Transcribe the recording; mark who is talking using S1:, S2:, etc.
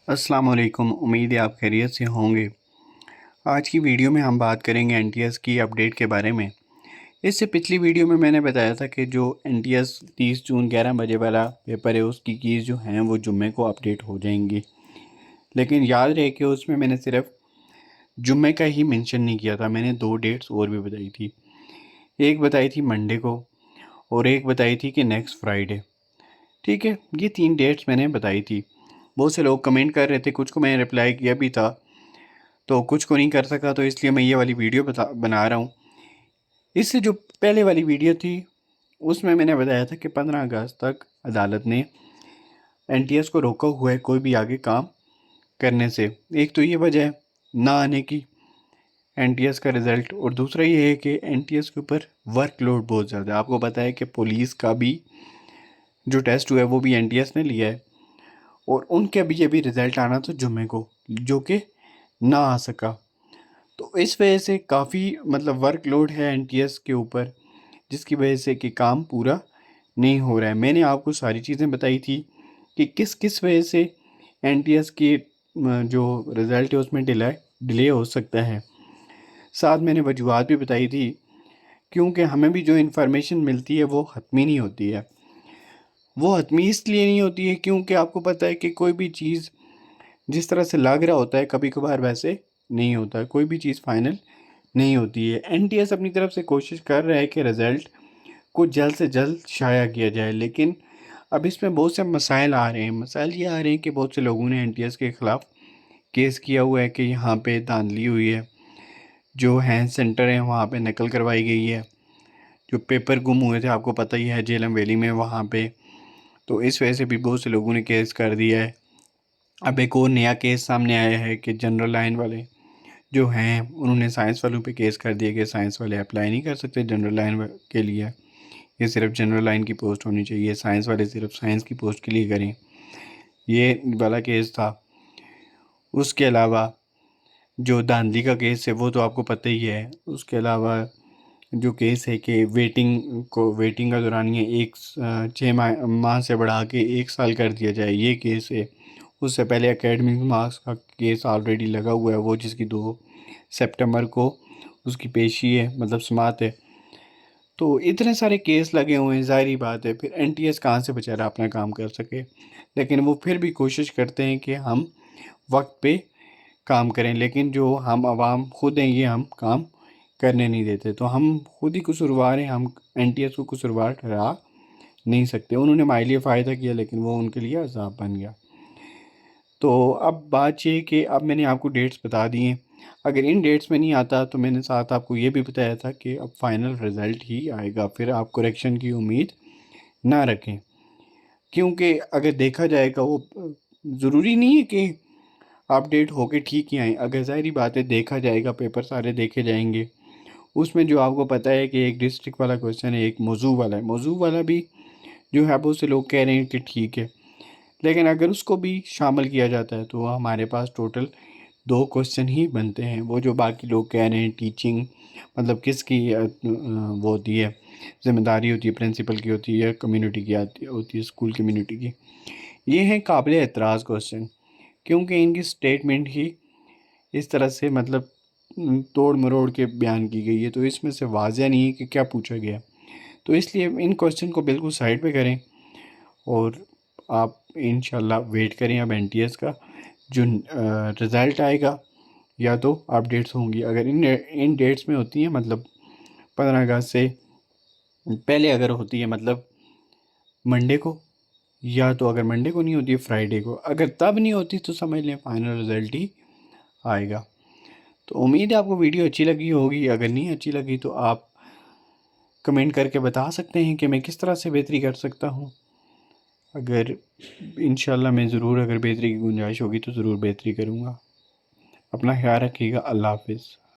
S1: अस्सलाम वालेकुम। उम्मीद है आप खैरियत से होंगे। आज की वीडियो में हम बात करेंगे एनटीएस की अपडेट के बारे में। इससे पिछली वीडियो में मैंने बताया था कि जो एनटीएस 30 जून 11 बजे वाला पेपर है उसकी कीज़ जो हैं वो जुम्मे को अपडेट हो जाएंगी, लेकिन याद रहे कि उसमें मैंने सिर्फ जुम्मे का ही मेंशन नहीं किया था। मैंने 2 डेट्स और भी बताई थी। एक बताई थी मंडे को और एक बताई थी कि नेक्स्ट फ्राइडे। ठीक है, ये 3 डेट्स मैंने बताई थी। बहुत से लोग कमेंट कर रहे थे, कुछ को मैंने रिप्लाई किया भी था तो कुछ को नहीं कर सका, तो इसलिए मैं ये वाली वीडियो बना रहा हूँ। इससे जो पहले वाली वीडियो थी उसमें मैंने बताया था कि 15 अगस्त तक अदालत ने एनटीएस को रोका हुआ है कोई भी आगे काम करने से। एक तो ये वजह है ना आने की एनटीएस का रिज़ल्ट, और दूसरा ये है कि एनटीएस के ऊपर वर्कलोड बहुत ज़्यादा है। आपको पता है कि पुलिस का भी जो टेस्ट हुआ है वो भी एनटीएस ने लिया है और उनके अभी रिज़ल्ट आना था जुम्मे को, जो कि ना आ सका। तो इस वजह से काफ़ी वर्कलोड है एनटीएस के ऊपर, जिसकी वजह से कि काम पूरा नहीं हो रहा है। मैंने आपको सारी चीज़ें बताई थी कि किस किस वजह से एनटीएस की जो रिज़ल्ट है उसमें डिले हो सकता है। साथ मैंने वजूहत भी बताई थी, क्योंकि हमें भी जो इन्फॉर्मेशन मिलती है वो हतमी नहीं होती है। वो हतमी इसलिए नहीं होती है क्योंकि आपको पता है कि कोई भी चीज़ जिस तरह से लग रहा होता है कभी कभार वैसे नहीं होता है। कोई भी चीज़ फाइनल नहीं होती है। एनटीएस अपनी तरफ से कोशिश कर रहा है कि रिज़ल्ट को जल्द से जल्द शाया किया जाए, लेकिन अब इसमें बहुत से मसाइल आ रहे हैं। मसाइल ये आ रहे हैं कि बहुत से लोगों ने एनटीएस के ख़िलाफ़ केस किया हुआ है कि यहाँ पे धांधली हुई है, जो हैंड सेंटर है वहाँ पे नकल करवाई गई है, जो पेपर गुम हुए थे आपको पता ही है झेलम वैली में वहाँ पे। तो इस वजह से भी बहुत से लोगों ने केस कर दिया है। अब एक और नया केस सामने आया है कि जनरल लाइन वाले जो हैं उन्होंने साइंस वालों पे केस कर दिया कि साइंस वाले अप्लाई नहीं कर सकते जनरल लाइन के लिए, ये सिर्फ जनरल लाइन की पोस्ट होनी चाहिए, साइंस वाले सिर्फ साइंस की पोस्ट के लिए करें। ये वाला केस था। उसके अलावा जो धांधली का केस है वो तो आपको पता ही है। उसके अलावा जो केस है कि वेटिंग का दौरानिया 6 माह से बढ़ा के 1 साल कर दिया जाए, ये केस है। उससे पहले एकेडमिक मार्क्स का केस ऑलरेडी लगा हुआ है, वो जिसकी 2 सितंबर को उसकी पेशी है, समात है। तो इतने सारे केस लगे हुए हैं, ज़ाहिर बात है फिर एनटीएस कहाँ से बेचारा अपना काम कर सके। लेकिन वो फिर भी कोशिश करते हैं कि हम वक्त पे काम करें, लेकिन जो हम आवाम खुद हैं ये हम काम करने नहीं देते। तो हम खुद ही कसूरवार हैं, हम एनटीएस को कसूरवार ठहरा नहीं सकते। उन्होंने हमारे लिए फ़ायदा किया लेकिन वो उनके लिए अज़ाब बन गया। तो अब बात ये कि अब मैंने आपको डेट्स बता दी हैं। अगर इन डेट्स में नहीं आता तो मैंने साथ आपको ये भी बताया था कि अब फाइनल रिज़ल्ट ही आएगा, फिर आप करेक्शन की उम्मीद ना रखें। क्योंकि अगर देखा जाएगा वो ज़रूरी नहीं है कि अपडेट होके ठीक ही आए। अगर ज़ाहिर बात है देखा जाएगा, पेपर सारे देखे जाएंगे, उसमें जो आपको पता है कि एक डिस्ट्रिक्ट वाला क्वेश्चन है, एक मौजू वाला है। मौजू वाला भी जो है बहुत से लोग कह रहे हैं कि ठीक है, लेकिन अगर उसको भी शामिल किया जाता है तो हमारे पास टोटल 2 क्वेश्चन ही बनते हैं। वो जो बाकी लोग कह रहे हैं टीचिंग किसकी वो होती है, ज़िम्मेदारी होती है, प्रिंसिपल की होती है, कम्युनिटी की होती है, स्कूल कम्युनिटी की, ये हैं काबिल एतराज़ क्वेश्चन। क्योंकि इनकी स्टेटमेंट ही इस तरह से तोड़ मरोड़ के बयान की गई है, तो इसमें से वाज़ह नहीं है कि क्या पूछा गया। तो इसलिए इन क्वेश्चन को बिल्कुल साइड पे करें और आप इंशाल्लाह वेट करें अब एनटीएस का जो रिज़ल्ट आएगा, या तो अपडेट्स होंगी। अगर इन डेट्स में होती हैं 15 अगस्त से पहले अगर होती है मंडे को, या तो अगर मंडे को नहीं होती है फ्राइडे को, अगर तब नहीं होती तो समझ लें फाइनल रिज़ल्ट ही आएगा। तो उम्मीद है आपको वीडियो अच्छी लगी होगी। अगर नहीं अच्छी लगी तो आप कमेंट करके बता सकते हैं कि मैं किस तरह से बेहतरी कर सकता हूँ। अगर इंशाल्लाह मैं ज़रूर, अगर बेहतरी की गुंजाइश होगी तो ज़रूर बेहतरी करूँगा। अपना ख्याल रखिएगा। अल्लाह हाफिज़।